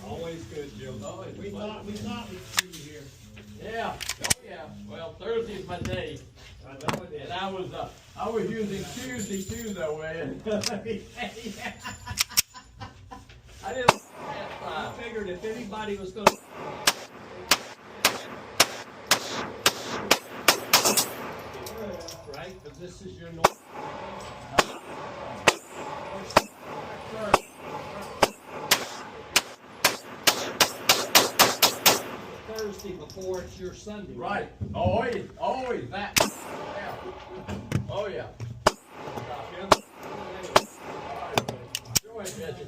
Always good, Joe. Always. We thought we'd see you here. Yeah. Oh yeah. Well, Thursday's my day. I know it is. And I was using Tuesday too though, man. I didn't. I figured if anybody was gonna. Right? Because this is your normal. Thursday before it's your Sunday. Right. Always that. Yeah. Oh yeah. Jim. Go ahead, Jesse.